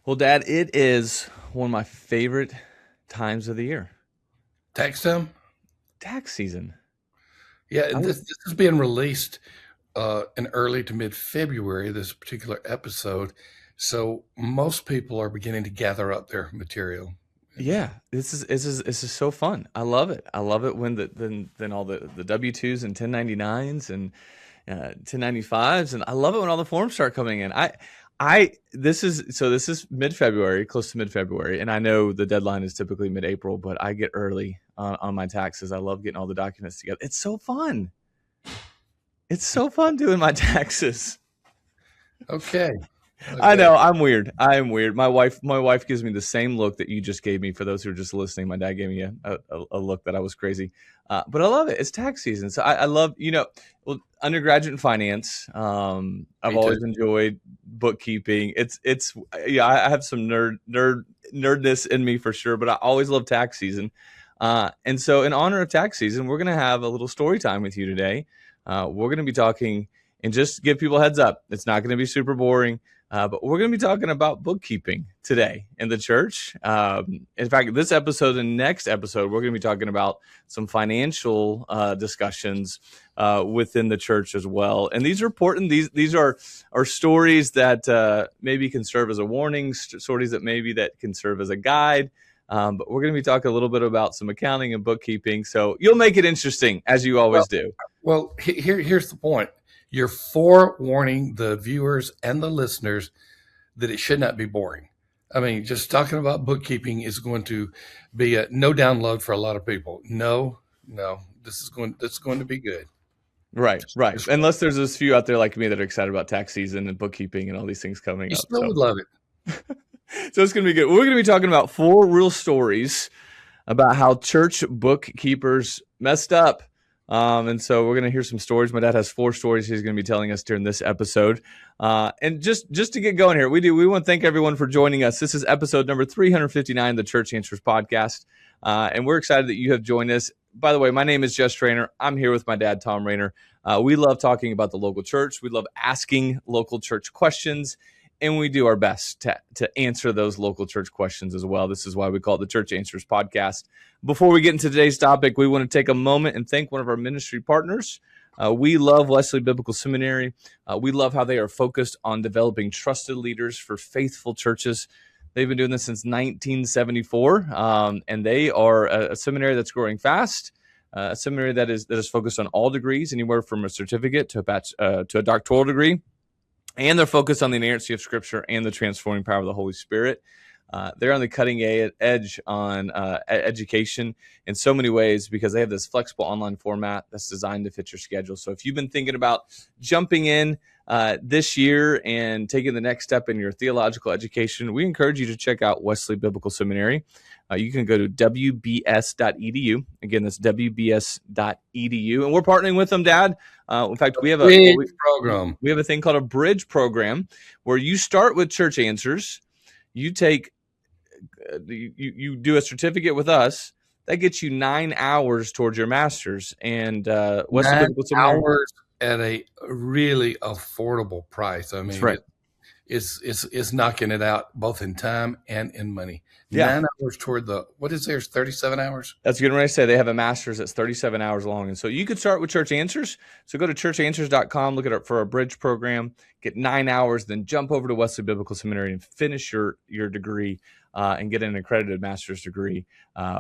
Well, Dad, it is one of my favorite times of the year. Tax time? Tax season. Yeah, I and would, this is being released in early to mid February, this particular episode. So most people are beginning to gather up their material. yeah, this is so fun. I love it. I love it when then all the W-2s and 1099s and 1095s, and I love it when all the forms start coming in. I this is mid-February, close to mid-February, and I know the deadline is typically mid-April, but I get early on my taxes. I love getting all the documents together. It's so fun. It's so fun doing my taxes. Okay. I Okay. know I'm weird. I am weird. My wife gives me the same look that you just gave me. For those who are just listening, my dad gave me a look that I was crazy, but I love it. It's tax season, so I love well, undergraduate in finance. I've Me too. always enjoyed bookkeeping. It's yeah. I have some nerdness in me for sure, but I always love tax season. And so, in honor of tax season, we're gonna have a little story time with you today. We're gonna be talking, and just to give people a heads up, it's not gonna be super boring. But we're going to be talking about bookkeeping today in the church. In fact, this episode and next episode, we're going to be talking about some financial discussions within the church as well. And these are important. These are stories that maybe can serve as a warning, stories that maybe that can serve as a guide. But we're going to be talking a little bit about some accounting and bookkeeping. So you'll make it interesting, as you Well, always do. here's the point. You're forewarning the viewers and the listeners that it should not be boring. I mean, just talking about bookkeeping is going to be a no download for a lot of people. No, no, this is going to be good. Right, Just, right. just Unless there's this few out there like me that are excited about tax season and bookkeeping and all these things coming you up. still would love it. So it's going to be good. We're going to be talking about 4 real stories about how church bookkeepers messed up. And so we're going to hear some stories. My dad has 4 stories he's going to be telling us during this episode. And just to get going here, we want to thank everyone for joining us. This is episode number 359 of the Church Answers podcast. And we're excited that you have joined us. By the way, my name is Jess Trainer. I'm here with my dad, Thom Rainer. We love talking about the local church. We love asking local church questions, and we do our best to answer those local church questions as well. This is why we call it the Church Answers podcast. Before we get into today's topic, we want to take a moment and thank one of our ministry partners. We love Wesley Biblical Seminary. We love how they are focused on developing trusted leaders for faithful churches. They've been doing this since 1974, and they are a seminary that's growing fast. A seminary that is focused on all degrees, anywhere from a certificate to a doctoral degree. And they're focused on the inerrancy of Scripture and the transforming power of the Holy Spirit. They're on the cutting edge on education in so many ways because they have this flexible online format that's designed to fit your schedule. So if you've been thinking about jumping in this year and taking the next step in your theological education, we encourage you to check out Wesley Biblical Seminary. You can go to wbs.edu. Again, that's wbs.edu. And we're partnering with them, Dad. In fact, we have Big program. we have a thing called a bridge program where you start with Church Answers. You take you do a certificate with us that gets you 9 hours towards your master's. And Wesley nine Biblical Seminary. hours at a really affordable price. I That's mean, right. it's knocking it out both in time and in money. Yeah. 9 hours toward the what is theirs? 37 hours. That's good. When I say they have a master's that's 37 hours long. And so you could start with Church Answers. So go to churchanswers.com, look it up for our bridge program, get 9 hours, then jump over to Wesley Biblical Seminary and finish your degree and get an accredited master's degree.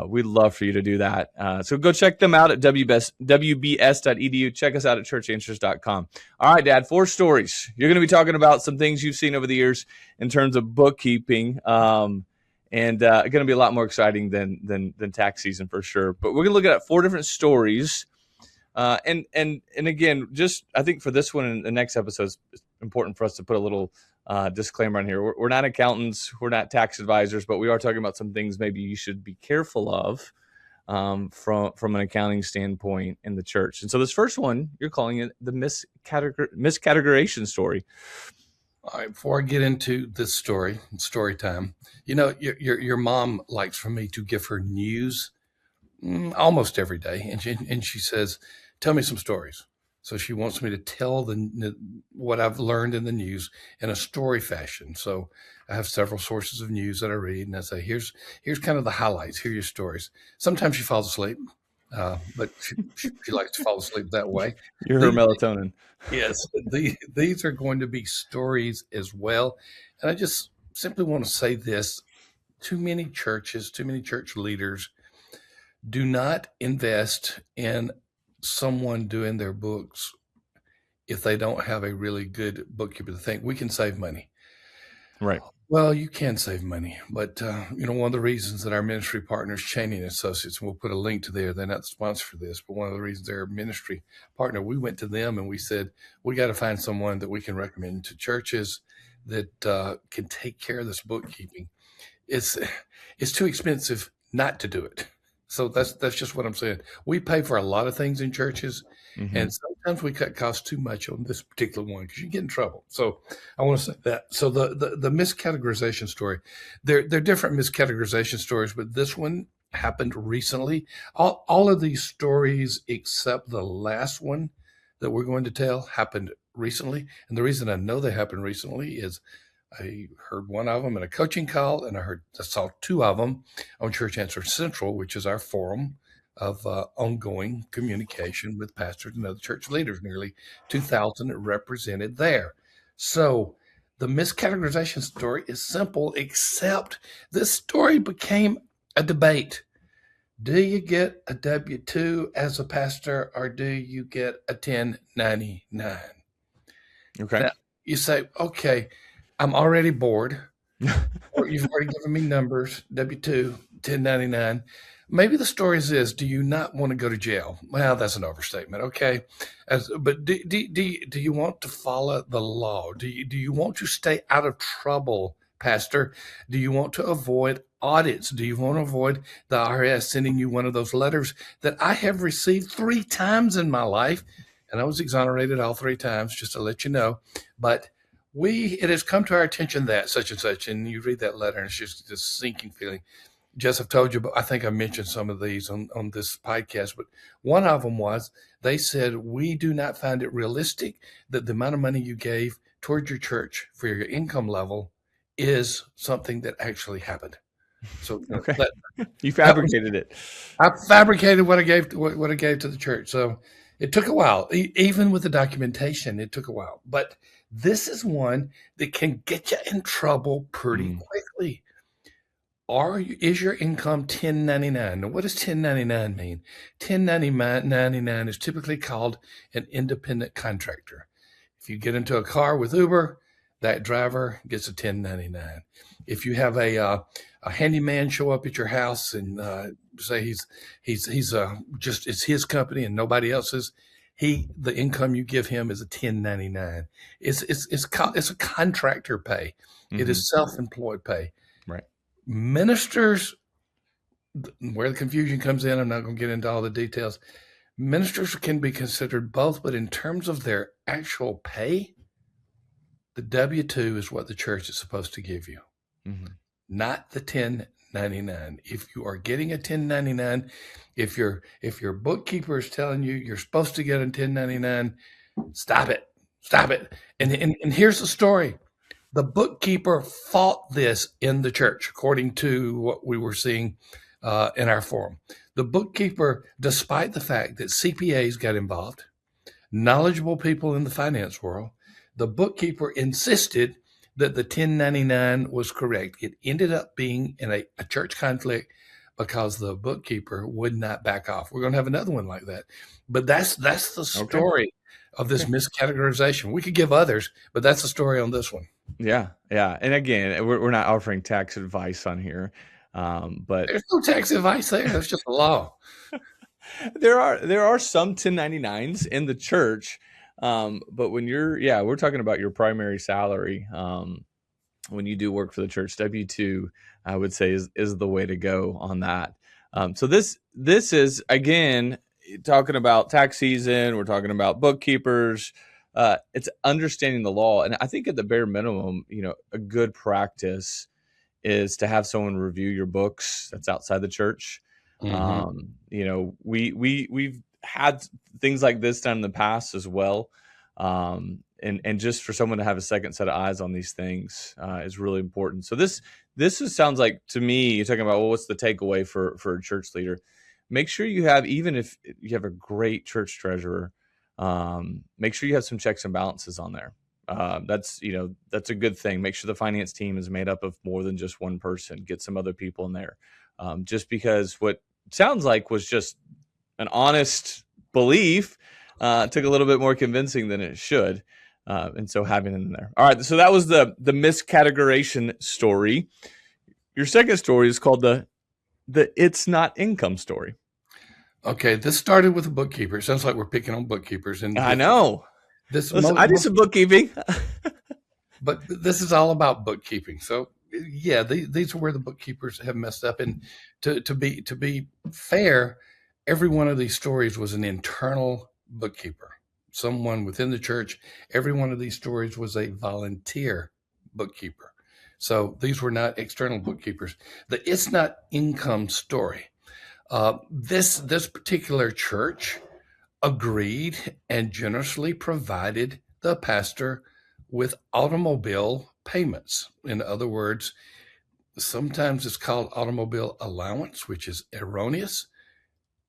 We'd love for you to do that. So go check them out at wbs.edu. Check us out at churchanswers.com. All right, Dad, 4 stories. You're going to be talking about some things you've seen over the years in terms of bookkeeping. And going to be a lot more exciting than tax season for sure. But we're going to look at 4 different stories, and again, just I think for this one and the next episode, it's important for us to put a little disclaimer on here. We're not accountants, we're not tax advisors, but we are talking about some things maybe you should be careful of from an accounting standpoint in the church. And so this first one, you're calling it the miscategorization story. All right, before I get into this story time, your mom likes for me to give her news almost every day, and she says, "Tell me some stories." So she wants me to tell what I've learned in the news in a story fashion. So I have several sources of news that I read, and I say, here's kind of the highlights. Here are your stories. Sometimes she falls asleep, but she likes to fall asleep that way. You're her The, melatonin. yes, these are going to be stories as well. And I just simply want to say this: too many churches, too many church leaders do not invest in someone doing their books if they don't have a really good bookkeeper to think we can save money. Right. Well, you can save money, but one of the reasons that our ministry partners, Cheney and Associates, and we'll put a link to there. They're not the sponsor for this, but one of the reasons they're a ministry partner, we went to them and we said we got to find someone that we can recommend to churches that can take care of this bookkeeping. It's it's too expensive not to do it. So that's just what I'm saying. We pay for a lot of things in churches, Mm-hmm. and sometimes we cut costs too much on this particular one because you get in trouble. So I want to say that. So the miscategorization story, they're different miscategorization stories, but this one happened recently. All of these stories except the last one that we're going to tell happened recently, and the reason I know they happened recently is I heard one of them in a coaching call, and I saw two of them on Church Answer Central, which is our forum of ongoing communication with pastors and other church leaders. Nearly 2,000 represented there. So the miscategorization story is simple, except this story became a debate. Do you get a W 2 as a pastor, or do you get a 1099? Okay. Now, you say, okay, I'm already bored, or you've already given me numbers, W-2, 1099. Maybe the story is this: do you not want to go to jail? Well, that's an overstatement, okay? But do you want to follow the law? Do you want to stay out of trouble, Pastor? Do you want to avoid audits? Do you want to avoid the IRS sending you one of those letters that I have received 3 times in my life? And I was exonerated all 3 times, just to let you know. But it has come to our attention that such and such, and you read that letter and it's just this sinking feeling. Jess, I've told you, but I think I mentioned some of these on this podcast, but one of them was they said, we do not find it realistic that the amount of money you gave toward your church for your income level is something that actually happened. So Okay. that, You that was, fabricated it. I fabricated what I gave to the church. So it took a while, even with the documentation, it took a while. But this is one that can get you in trouble pretty Mm. quickly. Is your income 1099? Now, what does 1099 mean? 1099 is typically called an independent contractor. If you get into a car with Uber, that driver gets a 1099. If you have a handyman show up at your house and say he's just it's his company and nobody else's, the income you give him is a 1099. It's a contractor pay. It Mm-hmm. is self-employed pay. Right. Ministers, where the confusion comes in, I'm not going to get into all the details. Ministers can be considered both, but in terms of their actual pay, the W-2 is what the church is supposed to give you, Mm-hmm. not the 1099. If you are getting a 1099, if your bookkeeper is telling you you're supposed to get a 1099, stop it. Stop it. And here's the story. The bookkeeper fought this in the church, according to what we were seeing in our forum. The bookkeeper, despite the fact that CPAs got involved, knowledgeable people in the finance world, the bookkeeper insisted that the 1099 was correct. It ended up being in a church conflict because the bookkeeper would not back off. We're going to have another one like that. But that's the story of this miscategorization. We could give others, but that's the story on this one. Yeah. Yeah. And again, we're not offering tax advice on here. But there's no tax advice there. That's just the law. there are some 1099s in the church. But when we're talking about your primary salary. When you do work for the church, W-2, I would say is the way to go on that. So this is, again, talking about tax season. We're talking about bookkeepers. It's understanding the law. And I think at the bare minimum, a good practice is to have someone review your books that's outside the church. Mm-hmm. We've had things like this done in the past as well. And just for someone to have a second set of eyes on these things is really important. So sounds like, to me, you're talking about, well, what's the takeaway for a church leader? Make sure you have, even if you have a great church treasurer, make sure you have some checks and balances on there. That's a good thing. Make sure the finance team is made up of more than just one person. Get some other people in there. Just because what sounds like was just an honest belief took a little bit more convincing than it should. And so having it in there. All right. So that was the miscategorization story. Your second story is called the it's not income story. Okay, this started with a bookkeeper. It sounds like we're picking on bookkeepers, and I know. Listen, I do some bookkeeping, but this is all about bookkeeping. So yeah, these are where the bookkeepers have messed up. And to be fair, every one of these stories was an internal bookkeeper, someone within the church. Every one of these stories was a volunteer bookkeeper. So these were not external bookkeepers. The it's not income story. This particular church agreed and generously provided the pastor with automobile payments. In other words, sometimes it's called automobile allowance, which is erroneous,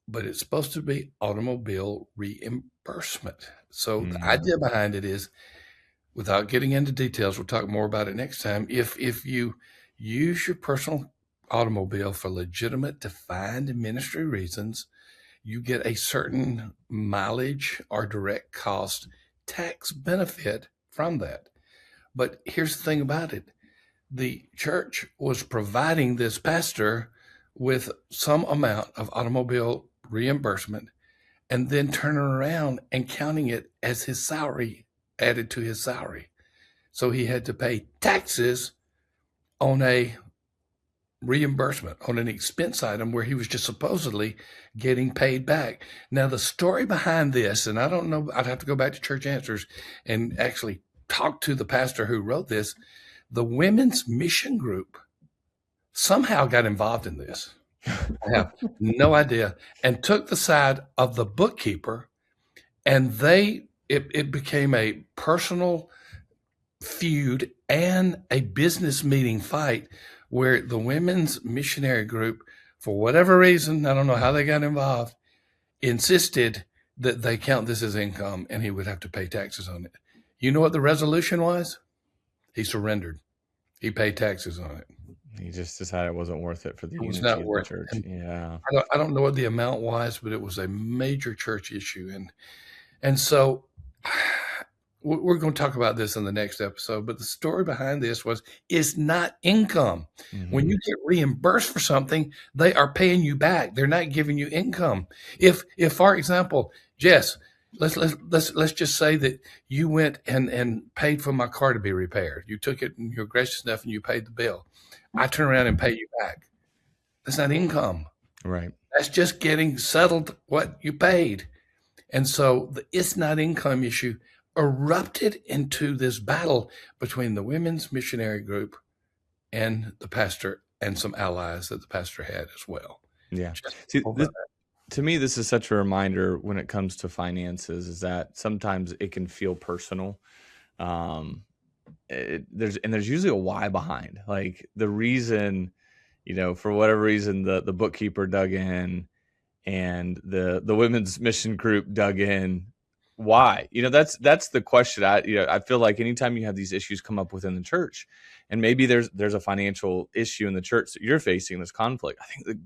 but it's supposed to be automobile reimbursement. So the idea behind it is, without getting into details, we'll talk more about it next time. If you use your personal automobile for legitimate defined ministry reasons, you get a certain mileage or direct cost tax benefit from that. But here's the thing about it. The church was providing this pastor with some amount of automobile reimbursement and then turning around and counting it as his salary added to his salary. So he had to pay taxes on a reimbursement, on an expense item where he was just supposedly getting paid back. Now, the story behind this, and I don't know, I'd have to go back to Church Answers and actually talk to the pastor who wrote this. The women's mission group somehow got involved in this. I have no idea, and took the side of the bookkeeper, and it became a personal feud and a business meeting fight where the women's missionary group, for whatever reason, I don't know how they got involved, insisted that they count this as income and he would have to pay taxes on it. You know what the resolution was? He surrendered. He paid taxes on it. He just decided it wasn't worth it for the unity not of worth the church. it. Yeah. I don't know what the amount was, but it was a major church issue. And so we're going to talk about this in the next episode, but the story behind this was, it's not income. When you get reimbursed for something, they are paying you back. They're not giving you income. If for example, Jess, let's just say that you went and paid for my car to be repaired. You took it and you're gracious enough and you paid the bill. I turn around and pay you back. That's not income. Right. That's just getting settled what you paid. And so the it's not income issue erupted into this battle between the women's missionary group and the pastor and some allies that the pastor had as well. Yeah. See, to me, this is such a reminder when it comes to finances, is that sometimes it can feel personal. There's usually a why behind, like the reason, for whatever reason, the bookkeeper dug in and the women's mission group dug in. Why? That's the question. I feel like anytime you have these issues come up within the church, and maybe there's a financial issue in the church that you're facing, this conflict, I think the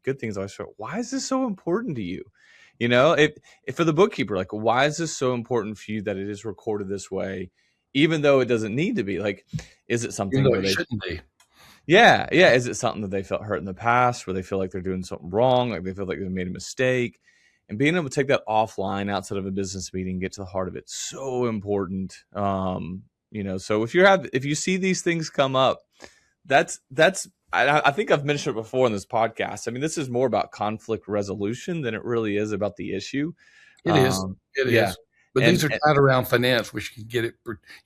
good thing is always, why is this so important to you? If for the bookkeeper, like, why is this so important for you that it is recorded this way, even though it doesn't need to be? Like, is it something where it shouldn't be? Yeah. Is it something that they felt hurt in the past, where they feel like they're doing something wrong, like they feel like they made a mistake? And being able to take that offline outside of a business meeting, get to the heart of it, so important. So if you see these things come up, that's I think I've mentioned it before in this podcast. I mean, this is more about conflict resolution than it really is about the issue. It is. But these are tied around finance, which can get it.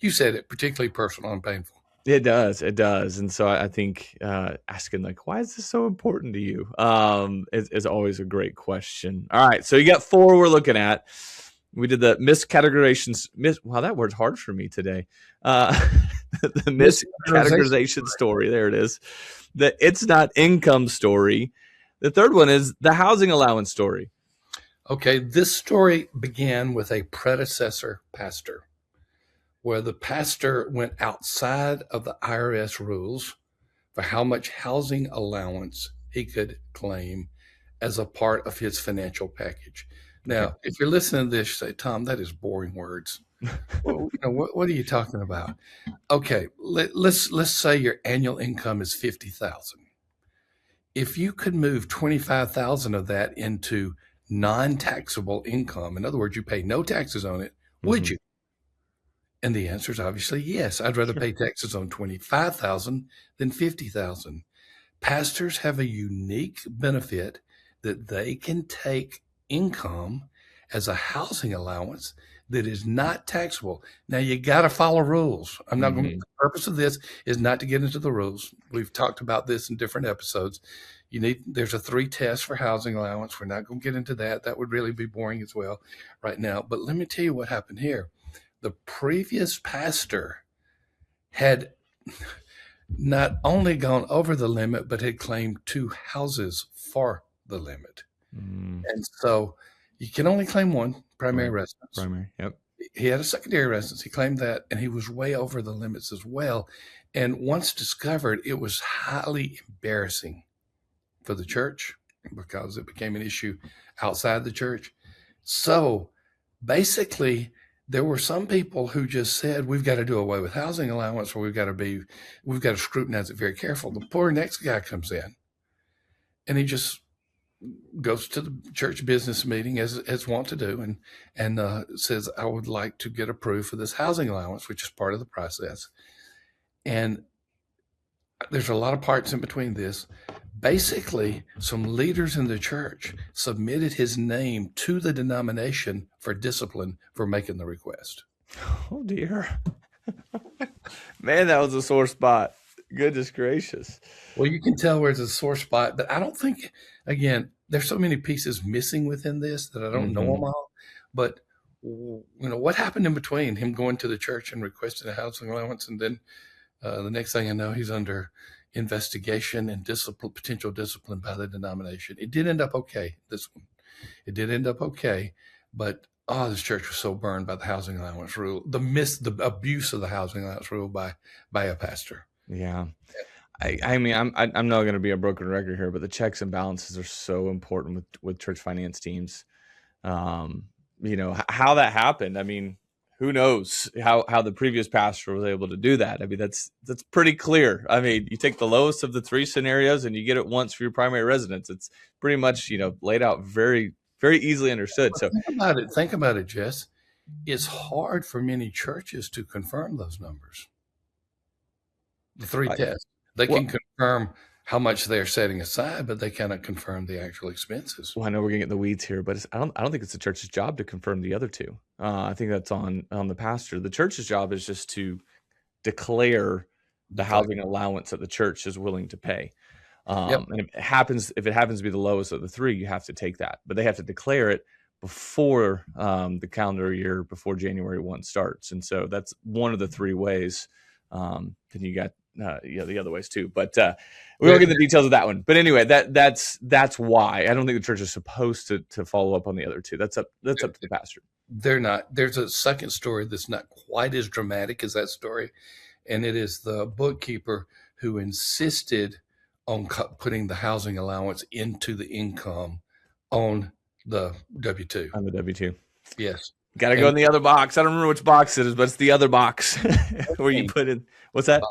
You said it, particularly personal and painful. It does. And so I think asking, like, why is this so important to you, is always a great question. All right. So you got 4 we're looking at. We did the miscategorizations. Wow, that word's hard for me today. The Miscategorization. miscategorization story. There it is. The it's not income story. The third one is the housing allowance story. Okay, this story began with a predecessor pastor where the pastor went outside of the IRS rules for how much housing allowance he could claim as a part of his financial package. Now, Okay. if you're listening to this, you say, Tom, that is boring words. Well, what are you talking about? Okay, let's say your annual income is 50,000. If you could move 25,000 of that into non-taxable income, in other words, you pay no taxes on it, would Mm-hmm. you? And the answer is obviously yes. I'd rather Sure. pay taxes on 25,000 than 50,000. Pastors have a unique benefit that they can take income as a housing allowance that is not taxable. Now you got to follow rules. I'm not going to, Mm-hmm. the purpose of this is not to get into the rules. We've talked about this in different episodes. There's a 3 test for housing allowance. We're not going to get into that. That would really be boring as well right now. But let me tell you what happened here. The previous pastor had not only gone over the limit, but had claimed 2 houses for the limit. Mm-hmm. And so you can only claim one primary Right. residence. Primary. Yep. He had a secondary residence. He claimed that, and he was way over the limits as well. And once discovered, it was highly embarrassing for the church because it became an issue outside the church. So basically, there were some people who just said, we've got to do away with housing allowance, or we've got to scrutinize it very careful. The poor next guy comes in and he just goes to the church business meeting as wont to do and says, I would like to get approved for this housing allowance, which is part of the process. And there's a lot of parts in between this. Basically, some leaders in the church submitted his name to the denomination for discipline for making the request. Oh dear. Man, that was a sore spot. Goodness gracious. Well, you can tell where it's a sore spot, but I don't think, again, there's so many pieces missing within this that I don't know Mm-hmm. them all. But what happened in between him going to the church and requesting a housing allowance, and then the next thing I know, he's under investigation and potential discipline by the denomination. It did end up okay. This one, it did end up okay, but this church was so burned by the housing allowance rule, the abuse of the housing allowance rule by a pastor. Yeah. I mean, I'm not going to be a broken record here, but the checks and balances are so important with church finance teams. How that happened. I mean, who knows how the previous pastor was able to do that? I mean, that's pretty clear. I mean, you take the lowest of the 3 scenarios and you get it once for your primary residence. It's pretty much laid out very, very easily understood. So Think about it, Jess. It's hard for many churches to confirm those numbers. The 3 tests. They well, can confirm how much they're setting aside, but they cannot confirm the actual expenses. I know we're gonna get in the weeds here, but I don't think it's the church's job to confirm the other 2. I think that's on the pastor. The church's job is just to declare the housing allowance that the church is willing to pay. Yep. And if it happens to be the lowest of the 3, you have to take that, but they have to declare it before the calendar year, before January 1 starts. And so that's one of the 3 ways. Then you got the other ways too, but we won't get the details of that one. But anyway, that's why I don't think the church is supposed to follow up on the other 2. That's up to the pastor. They're not. There's a second story that's not quite as dramatic as that story, and it is the bookkeeper who insisted on putting the housing allowance into the income on the W-2. On the W-2. Yes. Got to go in the other box. I don't remember which box it is, but it's the other box where you put in. What's that?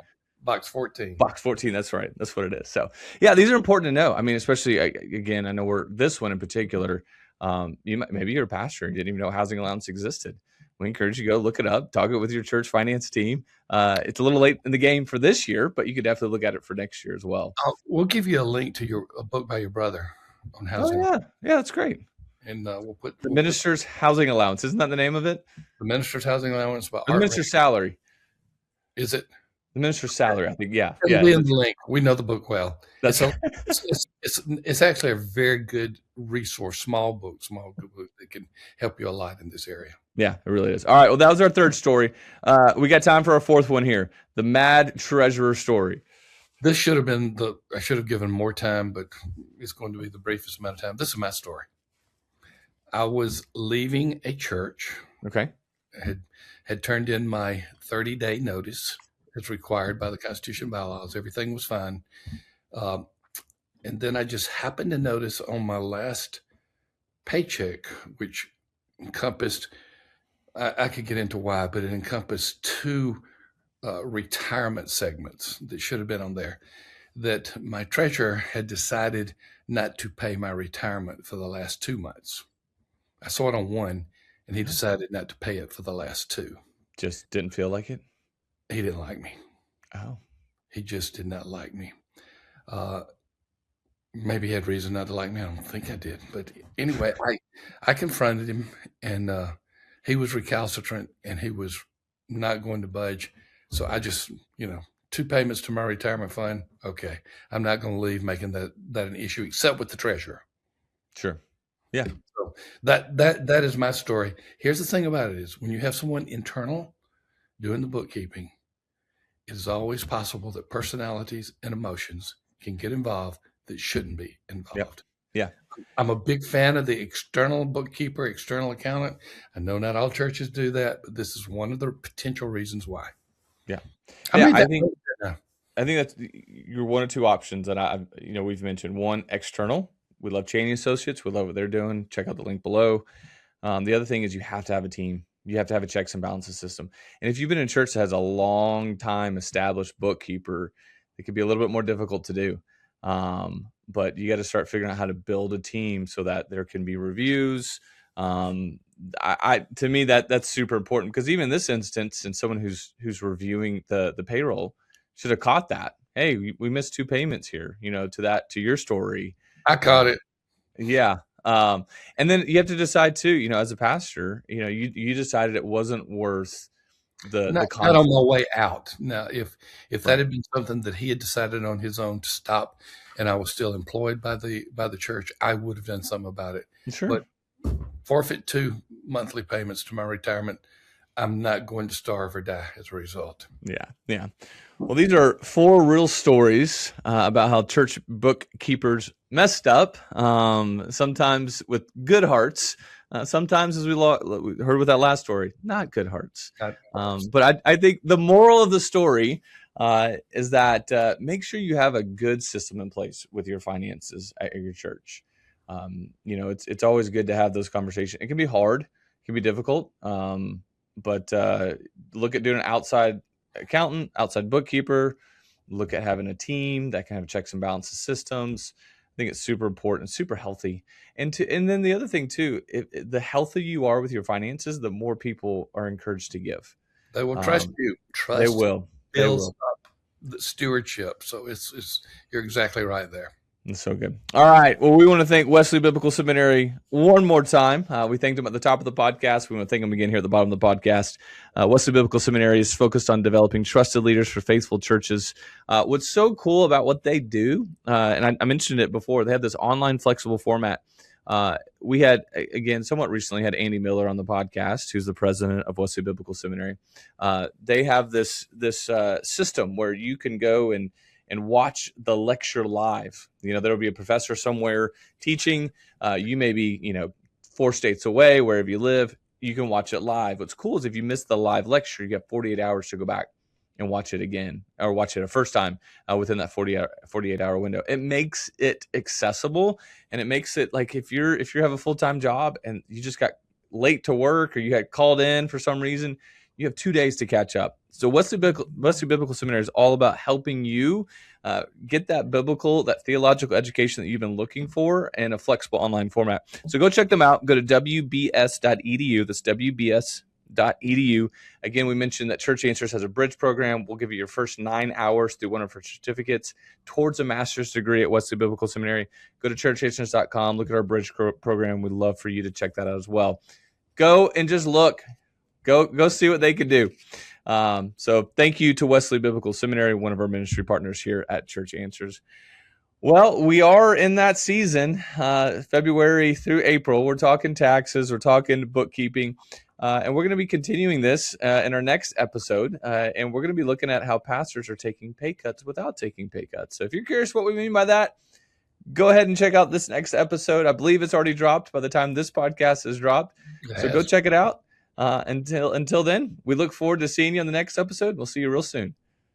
Box 14. Box 14. That's right. That's what it is. So yeah, these are important to know. I mean, especially again, I know this one in particular. Maybe you're a pastor and didn't even know housing allowance existed. We encourage you to go look it up, talk it with your church finance team. It's a little late in the game for this year, but you could definitely look at it for next year as well. We'll give you a link to a book by your brother on housing. Oh yeah, that's great. And we'll put the minister's housing allowance. Isn't that the name of it? The minister's housing allowance. The minister's salary. Is it? The minister's salary, I think. Yeah. It'll Yeah. be in the link. We know the book well. That's It's actually a very good resource, small book that can help you a lot in this area. Yeah, it really is. All right. Well, that was our third story. We got time for our fourth one here. The mad treasurer story. This should have been I should have given more time, but it's going to be the briefest amount of time. This is my story. I was leaving a church. Okay. Had turned in my 30-day notice as required by the Constitution bylaws. Everything was fine. And then I just happened to notice on my last paycheck, which encompassed, I could get into why, but it encompassed two retirement segments that should have been on there, that my treasurer had decided not to pay my retirement for the last 2 months. I saw it on one, and he decided not to pay it for the last two. Just didn't feel like it? He didn't like me. Oh. He just did not like me. Maybe he had reason not to like me. I don't think I did. But anyway, I confronted him, and he was recalcitrant, and he was not going to budge. So I just, 2 payments to my retirement fund. Okay. I'm not going to leave making that an issue, except with the treasurer. Sure. Yeah. So that is my story. Here's the thing about it is when you have someone internal doing the bookkeeping, it is always possible that personalities and emotions can get involved that shouldn't be involved. Yeah. I'm a big fan of the external bookkeeper, external accountant. I know not all churches do that, but this is one of the potential reasons why. Yeah. I think that's your one or two options that we've mentioned. One, external. We love Cheney Associates. We love what they're doing. Check out the link below. The other thing is you have to have a team. You have to have a checks and balances system. And if you've been in a church that has a long time established bookkeeper, it could be a little bit more difficult to do. But you got to start figuring out how to build a team so that there can be reviews. To me, that's super important, because even in this instance, and someone who's reviewing the payroll should have caught that. Hey, we missed 2 payments here, to your story. I caught it. Yeah. And then you have to decide too, as a pastor, you decided it wasn't worth the not on my way out. Now, if that had been something that he had decided on his own to stop, and I was still employed by the church, I would have done something about it. Sure. But forfeit 2 monthly payments to my retirement, I'm not going to starve or die as a result. Yeah. Well, these are 4 real stories about how church bookkeepers messed up, sometimes with good hearts, sometimes, as we heard with that last story, not good hearts. But I think the moral of the story is that make sure you have a good system in place with your finances at your church. It's always good to have those conversations. It can be hard, it can be difficult, but look at doing an outside accountant, outside bookkeeper. Look at having a team that can have checks and balances systems. I think it's super important, super healthy. And then the other thing too, the healthier you are with your finances, the more people are encouraged to give. They will trust you. Trust they will. builds up the stewardship. So you're exactly right there. That's so good. All right. Well, we want to thank Wesley Biblical Seminary one more time. We thanked them at the top of the podcast. We want to thank them again here at the bottom of the podcast. Wesley Biblical Seminary is focused on developing trusted leaders for faithful churches. What's so cool about what they do, and I mentioned it before, they have this online flexible format. We had, again, somewhat recently had Andy Miller on the podcast, who's the president of Wesley Biblical Seminary. They have this system where you can go and watch the lecture live. There'll be a professor somewhere teaching. You may be, 4 states away, wherever you live, you can watch it live. What's cool is if you miss the live lecture, you got 48 hours to go back and watch it again, or watch it a first time within that 48-hour window. It makes it accessible, and it makes it like if you have a full-time job and you just got late to work, or you had called in for some reason, you have 2 days to catch up. So Wesley Biblical Seminary is all about helping you get that theological education that you've been looking for in a flexible online format. So go check them out. Go to wbs.edu. That's wbs.edu. Again, we mentioned that Church Answers has a bridge program. We'll give you your first 9 hours through one of our certificates towards a master's degree at Wesley Biblical Seminary. Go to churchanswers.com. Look at our bridge program. We'd love for you to check that out as well. Go and just look. Go see what they can do. So thank you to Wesley Biblical Seminary, one of our ministry partners here at Church Answers. Well, we are in that season, February through April. We're talking taxes, we're talking bookkeeping, and we're going to be continuing this in our next episode. And we're going to be looking at how pastors are taking pay cuts without taking pay cuts. So if you're curious what we mean by that, go ahead and check out this next episode. I believe it's already dropped by the time this podcast is dropped. So go check it out. Until then, we look forward to seeing you on the next episode. We'll see you real soon.